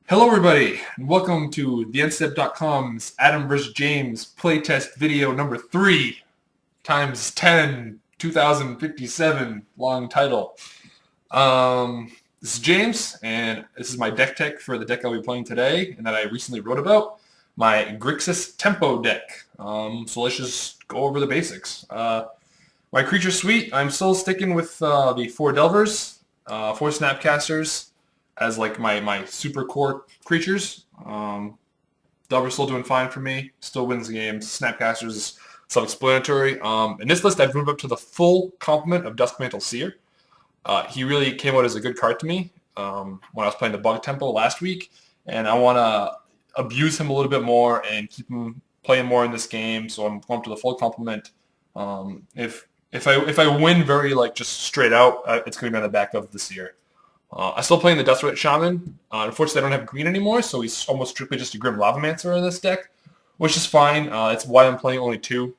Hello everybody, and welcome to TheEndStep.com's Adam vs. James playtest video number 3 times 10, 2057, long title. This is James, and this is my deck tech for the deck I'll be playing today, and that I recently wrote about, my Grixis Tempo deck. So let's just go over the basics. My creature suite, I'm still sticking with the 4 Delvers, 4 Snapcasters, as like my super core creatures. Delver's still doing fine for me. Still wins the games. Snapcasters is self-explanatory. In this list, I've moved up to the full complement of Duskmantle Seer. He really came out as a good card to me when I was playing the Bug Tempo last week, and I want to abuse him a little bit more and keep him playing more in this game. So I'm going up to the full complement. If I win very like just straight out, it's going to be on the back of the Seer. I'm still playing the Desolate Shaman. Unfortunately, I don't have green anymore, so he's almost strictly just a Grim Lavamancer in this deck, which is fine. That's why I'm playing only 2.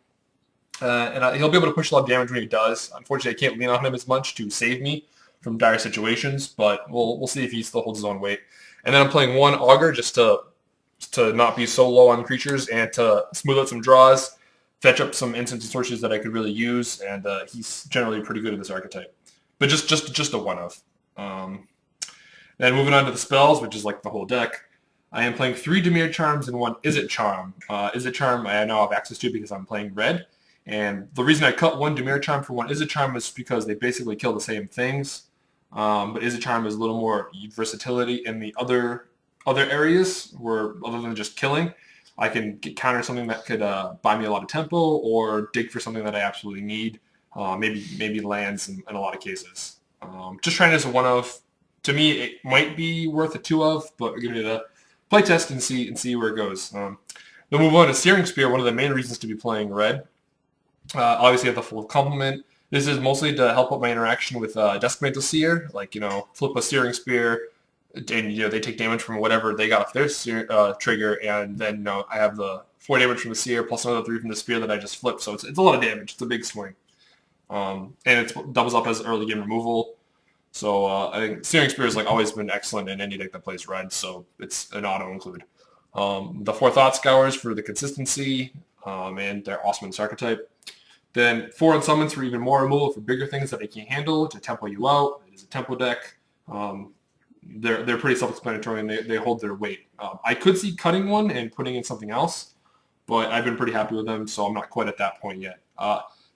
He'll be able to push a lot of damage when he does. Unfortunately, I can't lean on him as much to save me from dire situations, but we'll see if he still holds his own weight. And then I'm playing 1 Augur just to not be so low on creatures and to smooth out some draws, fetch up some instant sorceries that I could really use, and he's generally pretty good at this archetype. But just a one-of. Then moving on to the spells, which is like the whole deck, I am playing 3 Dimir Charms and 1 Izzet Charm. Izzet Charm I now have access to because I'm playing red. And the reason I cut 1 Dimir Charm for 1 Izzet Charm is because they basically kill the same things. But Izzet Charm is a little more versatility in the other areas where, other than just killing, I can counter something that could buy me a lot of tempo or dig for something that I absolutely need. Maybe lands in a lot of cases. Just trying as a one of. To me, it might be worth a 2 of, but we're giving it a play test and see where it goes. Then move on to Searing Spear. One of the main reasons to be playing red. Obviously, I have the full complement. This is mostly to help out my interaction with Duskmantle Seer, like flip a Searing Spear, and they take damage from whatever they got off their trigger, and then I have the 4 damage from the Seer plus another 3 from the Spear that I just flipped. So it's a lot of damage. It's a big swing. And it doubles up as early game removal. So I think Searing Spear has always been excellent in any deck that plays red, so it's an auto include. The 4 Thought Scours for the consistency, and they're awesome in this archetype. Then 4 Unsummons for even more removal for bigger things that they can't handle to tempo you out. It is a tempo deck. They're pretty self-explanatory and they hold their weight. I could see cutting 1 and putting in something else, but I've been pretty happy with them, so I'm not quite at that point yet.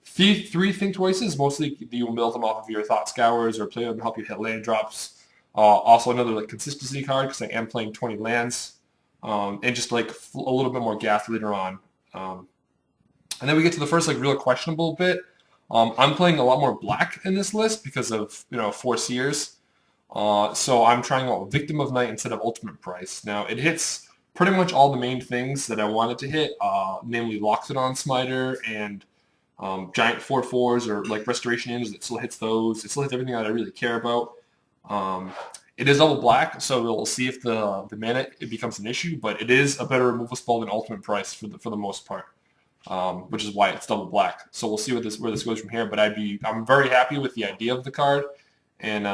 3 Think Twices, mostly you will build them off of your Thought Scours or play them to help you hit land drops. Also another consistency card because I am playing 20 lands. And just a little bit more gas later on. And then we get to the first real questionable bit. I'm playing a lot more black in this list because of 4 Seers. So I'm trying out Victim of Night instead of Ultimate Price. Now it hits pretty much all the main things that I wanted to hit, namely Loxodon Smiter and giant 4/4s or Restoration Inns. It still hits those. It still hits everything that I really care about. It is double black, so we'll see if the mana it becomes an issue. But it is a better removal spell than Ultimate Price for the most part, which is why it's double black. So we'll see where this goes from here. But I'm very happy with the idea of the card, and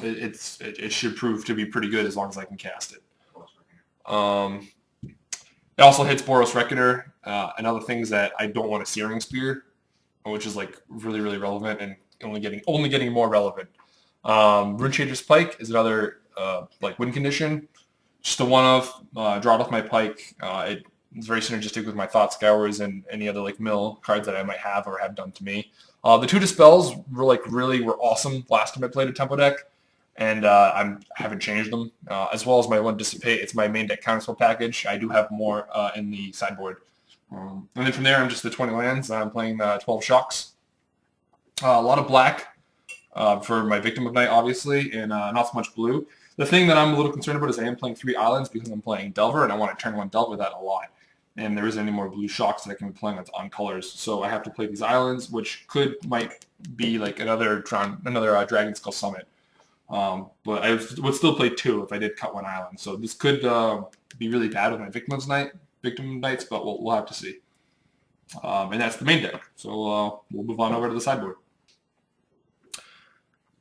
it should prove to be pretty good as long as I can cast it. It also hits Boros Reckoner and other things that I don't want a Searing Spear, which is really, really relevant and only getting more relevant. Runechaser's Pike is another win condition. Just a one-of, draw it off my Pike. It's very synergistic with my Thought Scours and any other mill cards that I might have or have done to me. The 2 Dispels were awesome last time I played a Tempo deck, and I haven't changed them. As well as my 1 Dissipate. It's my main deck counterspell package. I do have more in the sideboard. And then from there, I'm just the 20 lands. I'm playing 12 Shocks. A lot of black for my Victim of Night, obviously, and not so much blue. The thing that I'm a little concerned about is I am playing 3 islands because I'm playing Delver, and I want to turn 1 Delver that a lot. And there isn't any more blue Shocks that I can be playing on colors. So I have to play these islands, which might be another Dragon Skull Summit. But I would still play 2 if I did cut 1 island. So this could be really bad with my Victim Nights, but we'll have to see. And that's the main deck. So we'll move on over to the sideboard.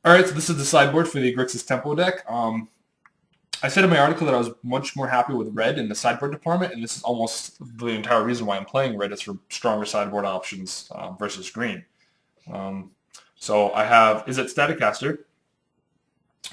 All right, so this is the sideboard for the Grixis Tempo deck. I said in my article that I was much more happy with red in the sideboard department, and this is almost the entire reason why I'm playing red is for stronger sideboard options versus green. So I have Is It Staticaster,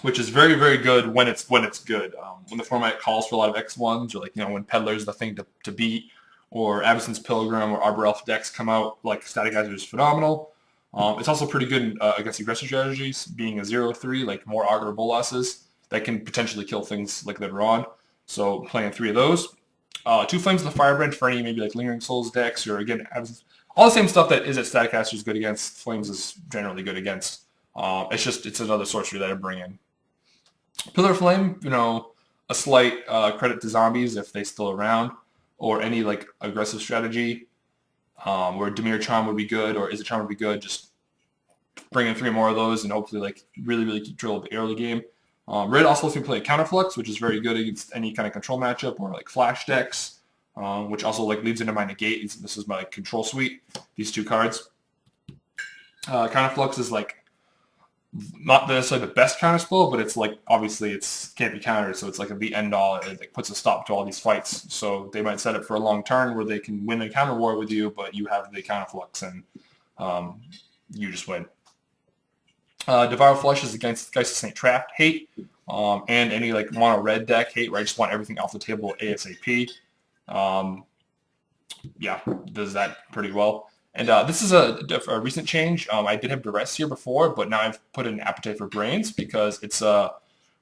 which is very, very good when it's good. When the format calls for a lot of X1s, or like, when Peddler's the thing to beat, or Absence Pilgrim or Arbor Elf decks come out, like Staticaster is phenomenal. It's also pretty good against aggressive strategies, being a 0/3, like more Augur Bolasses that can potentially kill things like later on. So playing 3 of those. 2 Flames of the Firebrand for any maybe like Lingering Souls decks, or again, all the same stuff that Is It Staticaster is good against, Flames is generally good against. It's another sorcery that I bring in. Pillar Flame, a slight credit to zombies if they still around, or any like aggressive strategy, where Dimir Charm would be good, or Is It Charm would be good. Just bring in 3 more of those and hopefully like really, really control the early game. Red also lets me play Counterflux, which is very good against any kind of control matchup, or like flash decks, which also like leads into my negate. This is my control suite. These 2 cards. Counterflux is like not necessarily the best counter spell, but it's like obviously it can't be countered, so it's like the end all. It like puts a stop to all these fights. So they might set it for a long turn where they can win a counter war with you, but you have the Counterflux and you just win. Devour Flesh is against Geist of St. Trapped hate, and any like mono red deck hate where I just want everything off the table ASAP. Yeah, does that pretty well. And this is a recent change. I did have Duress here before, but now I've put in Appetite for Brains because it's for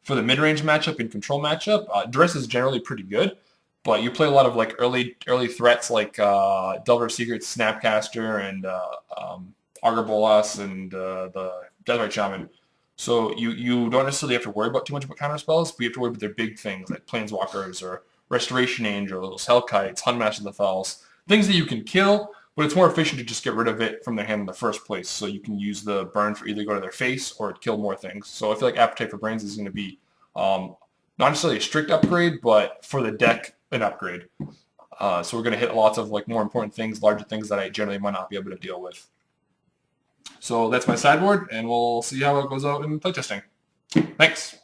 the mid-range matchup and control matchup. Duress is generally pretty good, but you play a lot of like early threats like Delver Secrets, Snapcaster, and Augur Bolas, and the Deathrite Shaman. So you don't necessarily have to worry about too much about counter spells, but you have to worry about their big things like Planeswalkers or Restoration Angels, Hellkites, Hunmaster of the Fells, things that you can kill, but it's more efficient to just get rid of it from their hand in the first place, so you can use the burn for either go to their face or kill more things. So I feel like Appetite for Brains is going to be not necessarily a strict upgrade, but for the deck, an upgrade. So we're going to hit lots of like more important things, larger things that I generally might not be able to deal with. So that's my sideboard, and we'll see how it goes out in playtesting. Thanks.